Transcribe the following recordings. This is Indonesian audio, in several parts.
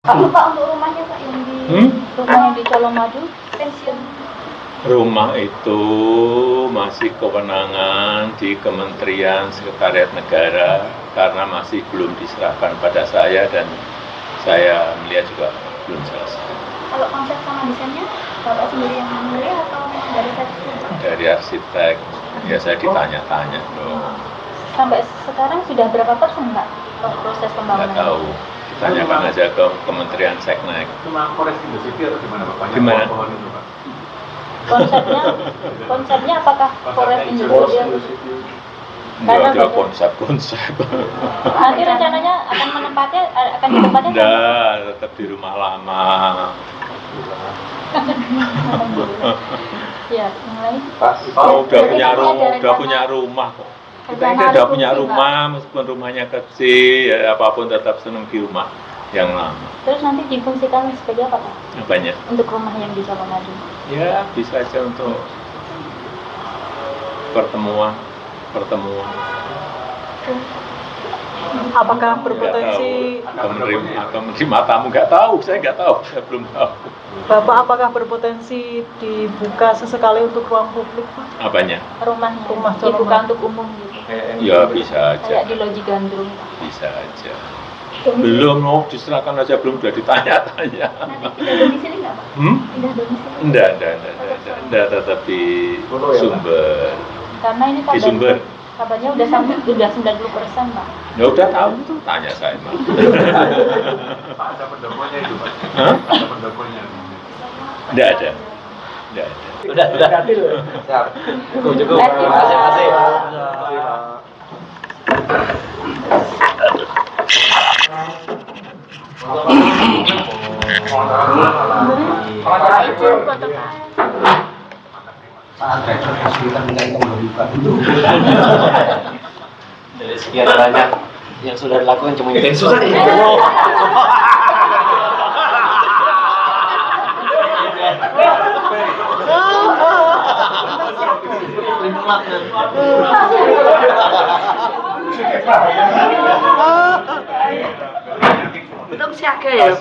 Pak, untuk rumahnya Pak yang di rumah yang di Colomadu pensiun. Rumah itu masih kewenangan di Kementerian Sekretariat Negara karena masih belum diserahkan pada saya dan saya melihat juga belum selesai. Kalau konsep sama desainnya Bapak sendiri yang memilih atau dari arsitek? Dari arsitek, ya saya ditanya-tanya dong. Sampai sekarang sudah berapa persen Pak proses pembangunan? Nggak tahu, ditanyakan aja ke Kementerian Seknek. Cuma Forest Industri atau gimana Pak? Banyak Gimana? pohon itu Pak? Konsepnya apakah Forest Industri? Nggak ada konsep-konsep. Nanti rencananya akan ditempatnya? Nggak, tetap di rumah lama. Ya, yang lain. Udah punya rumah kok. Kita ini udah punya rumah, meskipun rumahnya kecil, ya apapun tetap senang di rumah yang lama. Terus nanti difungsikan sebagai apa Pak? Banyak. Untuk rumah yang di Colomadu? Ya bisa aja untuk pertemuan. Apakah berpotensi menerima tamu? Nggak tahu, saya nggak tahu, saya belum tahu. Bapak apakah berpotensi dibuka sesekali untuk ruang publik Pak? Apanya? Rumah dibuka untuk umum gitu. Ya bisa aja. Kayak di Loji Gandrung. Bisa aja. Belum, diserahkan aja belum, udah ditanya-tanya. Nanti pindah domisili nggak Pak? Pindah domisili? Enggak, tetap di Sumber. Karena ini Di Sumber. kabarnya udah 90% Pak. Ya udah tahu itu, tanya saya Pak. Pak ada pendoponya itu Pak? Hah? Ada pendoponya? Enggak ada. Udah. Siap. Cukup. Masih. Dari sekian banyak yang sudah dilakukan cuma itu susah. Belum siaga ya?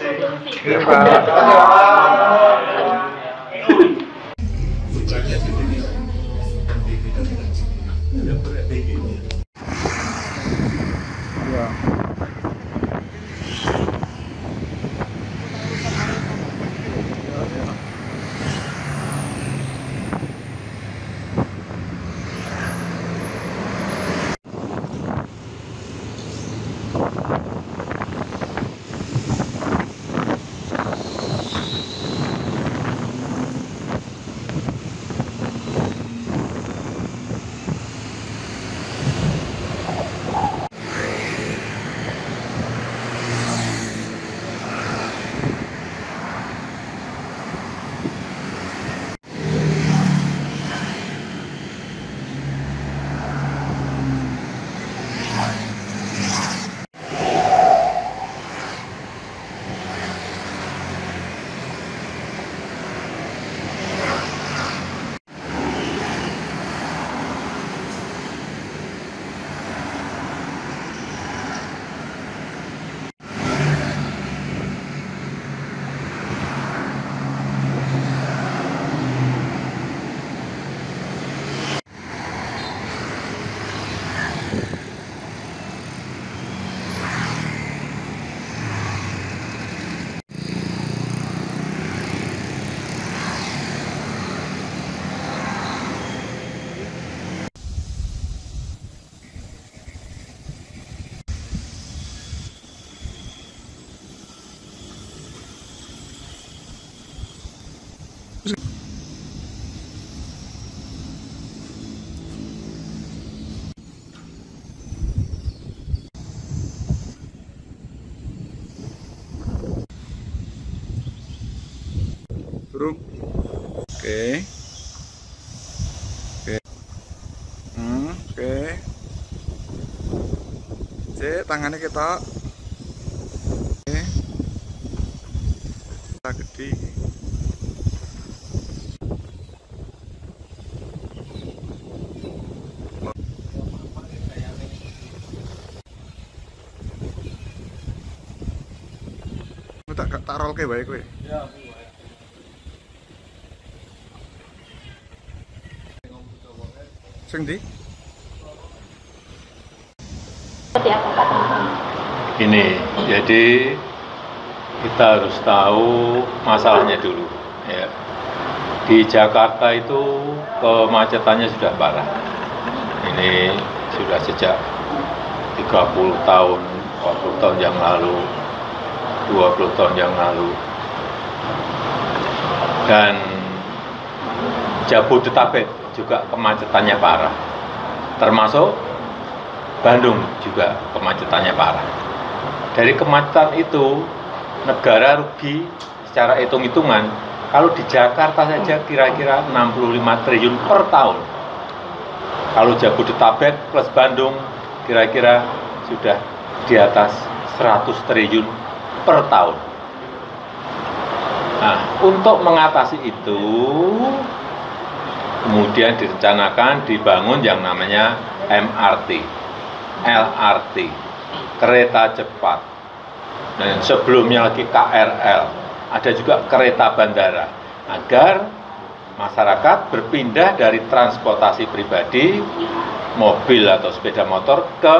Burung. Oke. Oke. Cek tangannya kita. Oke. Kita gede. Tak tak rolke wae kowe. Sing ndi? Seperti apa Pak teman-teman? Ini, jadi kita harus tahu masalahnya dulu. Ya. Di Jakarta itu kemacetannya sudah parah. Ini sudah sejak 30 tahun, 40 tahun yang lalu, 20 tahun yang lalu. Dan Jabodetabek juga kemacetannya parah. Termasuk Bandung juga kemacetannya parah. Dari kemacetan itu, negara rugi secara hitung-hitungan, kalau di Jakarta saja kira-kira 65 triliun per tahun. Kalau Jabodetabek plus Bandung, kira-kira sudah di atas 100 triliun per tahun. Nah, untuk mengatasi itu, kemudian direncanakan dibangun yang namanya MRT, LRT, kereta cepat, dan sebelumnya lagi KRL, ada juga kereta bandara, agar masyarakat berpindah dari transportasi pribadi, mobil atau sepeda motor ke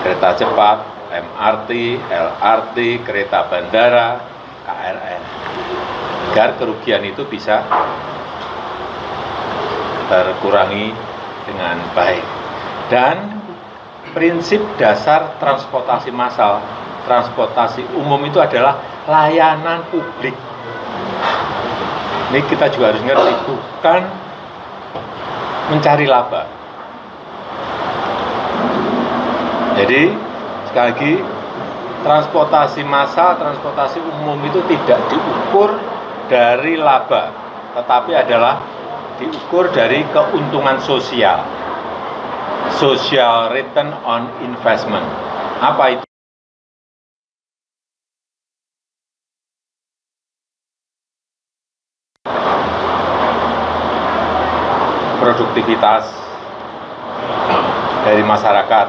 kereta cepat, MRT, LRT, kereta bandara, KRL, agar kerugian itu bisa terkurangi dengan baik. Dan prinsip dasar transportasi massal, transportasi umum itu adalah layanan publik. Ini kita juga harus ngerti, bukan mencari laba. Jadi, sekali lagi, transportasi massal, transportasi umum itu tidak diukur dari laba, tetapi adalah diukur dari keuntungan sosial. Social return on investment. Apa itu? Produktivitas dari masyarakat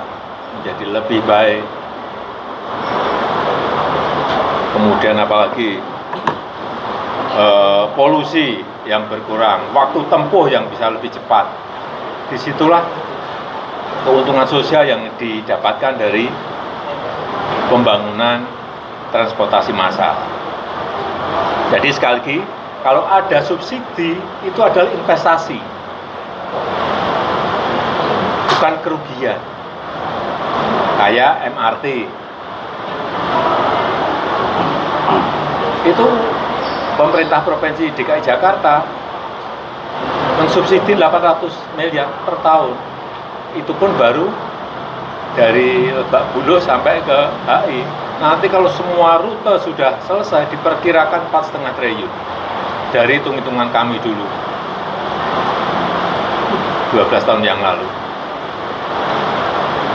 menjadi lebih baik. Kemudian apalagi polusi yang berkurang, waktu tempuh yang bisa lebih cepat. Disitulah keuntungan sosial yang didapatkan dari pembangunan transportasi massal. Jadi sekali lagi, kalau ada subsidi itu adalah investasi, bukan kerugian. Kayak MRT itu pemerintah Provinsi DKI Jakarta mensubsidi 800 miliar per tahun. Itu pun baru dari Lebak Bulus sampai ke HI. Nanti kalau semua rute sudah selesai, diperkirakan 4,5 triliun. Dari hitung-hitungan kami dulu, 12 tahun yang lalu.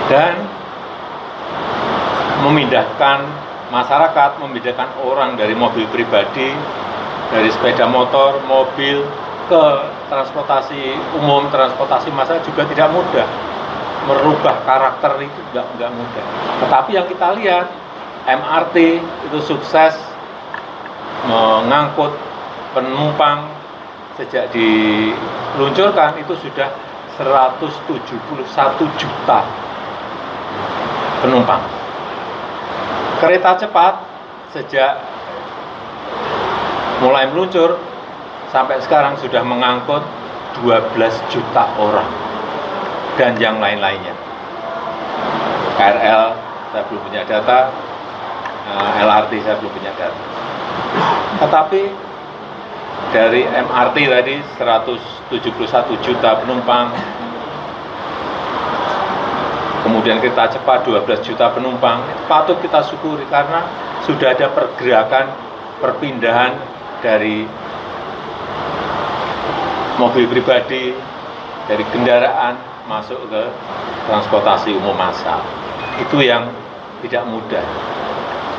Dan memindahkan masyarakat, memindahkan orang dari mobil pribadi, dari sepeda motor, mobil, ke transportasi umum, transportasi massal juga tidak mudah. Merubah karakter itu nggak mudah. Tetapi yang kita lihat, MRT itu sukses mengangkut penumpang. Sejak diluncurkan itu sudah 171 juta penumpang. Kereta cepat sejak mulai meluncur sampai sekarang sudah mengangkut 12 juta orang dan yang lain-lainnya. KRL saya belum punya data, LRT saya belum punya data. Tetapi dari MRT tadi 171 juta penumpang, kemudian kereta cepat 12 juta penumpang, itu patut kita syukuri karena sudah ada pergerakan perpindahan dari mobil pribadi, dari kendaraan masuk ke transportasi umum massal. Itu yang tidak mudah.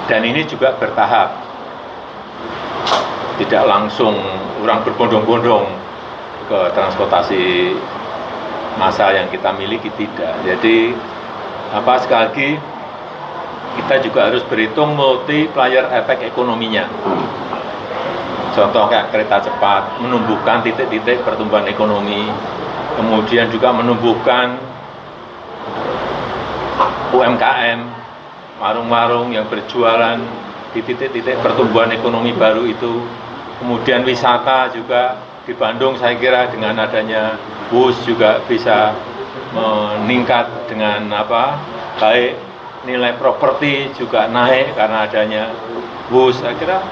Dan ini juga bertahap. Tidak langsung orang berbondong-bondong ke transportasi massal yang kita miliki, tidak. Jadi sekali lagi kita juga harus berhitung multiplier efek ekonominya. Contoh kayak kereta cepat, menumbuhkan titik-titik pertumbuhan ekonomi, kemudian juga menumbuhkan UMKM, warung-warung yang berjualan di titik-titik pertumbuhan ekonomi baru itu. Kemudian wisata juga di Bandung saya kira dengan adanya bus juga bisa meningkat dengan baik nilai properti juga naik karena adanya bus. Saya kira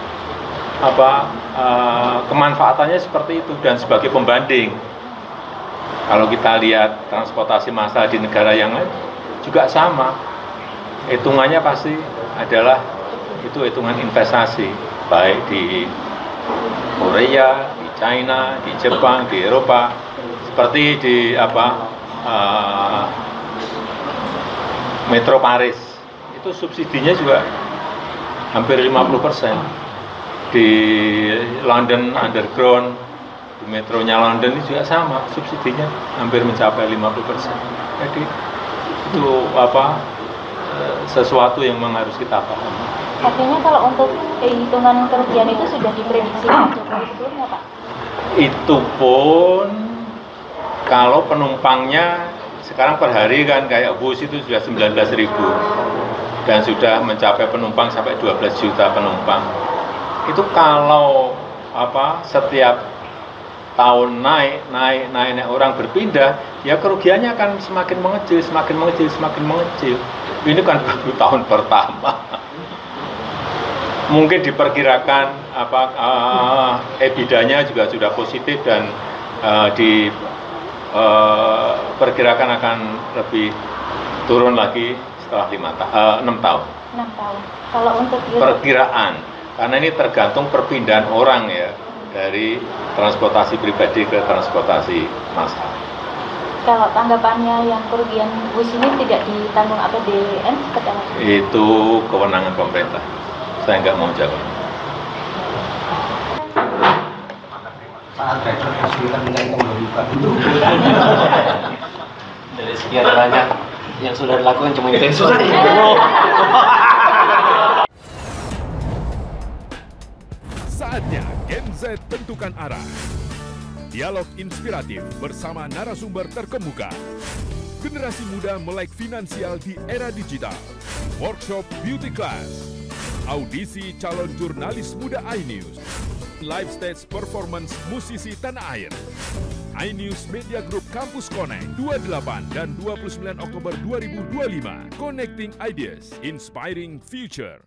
kemanfaatannya seperti itu. Dan sebagai pembanding, kalau kita lihat transportasi massal di negara yang lain juga sama, hitungannya pasti adalah itu hitungan investasi, baik di Korea, di China, di Jepang, di Eropa, seperti di Metro Paris, itu subsidinya juga hampir 50%. Di London Underground, di metronya London ini juga sama, subsidinya hampir mencapai 50%. Jadi itu sesuatu yang memang harus kita pahami. Artinya kalau untuk hitungan kerugian itu sudah diprediksi Pak Jokowi sebelumnya, Pak? Itu pun kalau penumpangnya sekarang per hari kan kayak bus itu sudah 19.000 dan sudah mencapai penumpang sampai 12 juta penumpang. Itu kalau setiap tahun naik orang berpindah, ya kerugiannya akan semakin mengecil. Ini kan baru tahun pertama. Mungkin diperkirakan EBITDA-nya juga sudah positif dan diperkirakan akan lebih turun lagi setelah 6 tahun. 6 tahun. Kalau untuk perkiraan, karena ini tergantung perpindahan orang ya, dari transportasi pribadi ke transportasi massal. Kalau tanggapannya yang kerugian bus ini tidak ditanggung APBN seperti apa? Itu kewenangan pemerintah. Saya nggak mau jawab. Saat driver kesulitan mencari pembuka itu. Dari sekian banyak yang sudah dilakukan cuma itu yang susah. Saatnya Gen Z tentukan arah. Dialog inspiratif bersama narasumber terkemuka. Generasi muda melek finansial di era digital. Workshop beauty class. Audisi calon jurnalis muda iNews. Live stage performance musisi tanah air. iNews Media Group Campus Connect 28 dan 29 Oktober 2025. Connecting Ideas, Inspiring Future.